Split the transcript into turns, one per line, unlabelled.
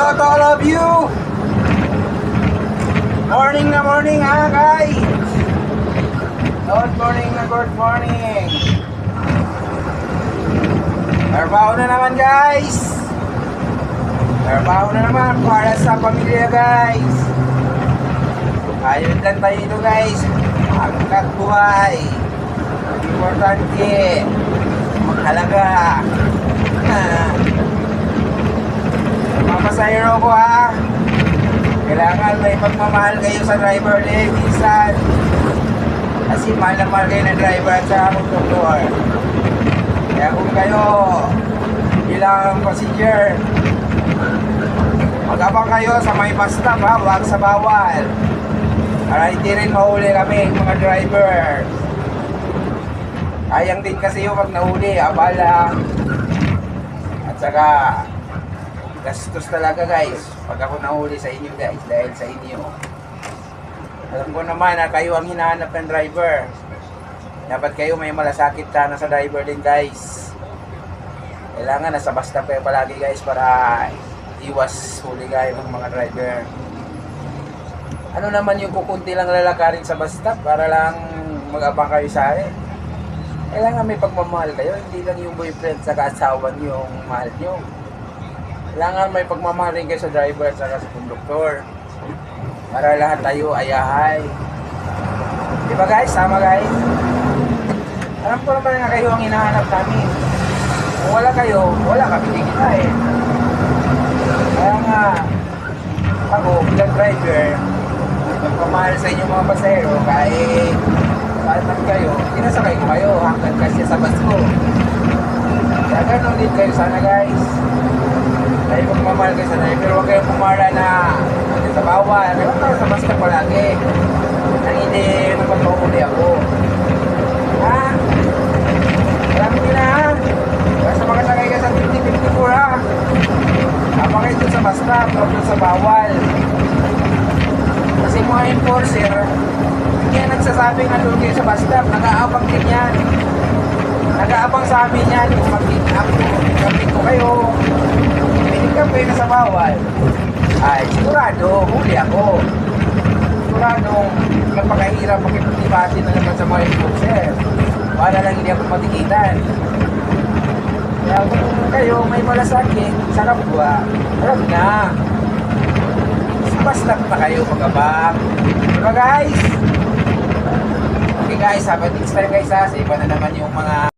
Hello to all of you. Morning na morning ha guys. Good morning na good morning. Trabaho na naman guys. Trabaho na naman para sa pamilya guys. Ayun lang tayo ito guys. Angkat buhay. Importante. Mahalaga. Papasayro ko ha. Kailangan may pagmamahal kayo sa driver din minsan. Kasi mahal na mahal kayo ng driver at sa conductor. Kaya kung kayo bilang passenger, mag-abang kayo sa may bus stop ha, huwag sa bawal. Para hindi rin mahuli kami mga driver. Sayang din kasi yung pag nahuli, abala. At saka gastos talaga guys pag ako nahuli sa inyo guys, dahil sa inyo. Alam ko naman na kayo ang hinahanap ng driver. Dapat kayo may malasakit sana sa driver din guys. Kailangan nasa bus stop kayo palagi guys para iwas huli kayo ng mga driver. Ano naman yung kukunti lang lalakarin sa bus stop para lang mag-abang kayo sa akin. Kailangan may pagmamahal kayo, hindi lang yung boyfriend sa asawa niyo yung mahal nyo. Kailangan may pagmamahal rin kayo sa driver at sa conductor. Para lahat tayo ayahay. Di ba guys? Tama guys? Alam ko naman na kayo ang hinahanap namin. Kung wala kayo, wala kami kita eh. Kaya nga, ako bilang driver, nagpamahal sa inyong mga pasahero kahit saan kayo, pinasakay ko kayo hanggang kasi sa bus ko. Kaya ganun din kayo sana guys. Kaya magmamahal kayo sa driver, huwag kayong pumara na sa bawal. Kaya tayo sa bus ka palagi. Nang hindi napagpahuli ako. Ha? Alam nyo na ha? Kaya sa mga sakay ka sa 50-54 ha? Tama kayo dun sa bus stop, huwag dun sa bawal. Kasi mga enforcer, hindi yan nagsasabing nandun kayo sa bus stop, nag-aabang din yan. Nag-aabang sa amin yan, kung mag-pick ko kayo, pinikap kayo na sa bawal, ay sigurado, huli ako. Siguradong magpakahirap, makipagdibati na naman sa mga enforcer, para lang hindi ako matikitan. Kaya kung kayo may malasakit sa kapwa, alam na. Bus stop na kayo mag-abang. Diba guys? Okay guys, have a next time guys ha. Sa iba na naman yung mga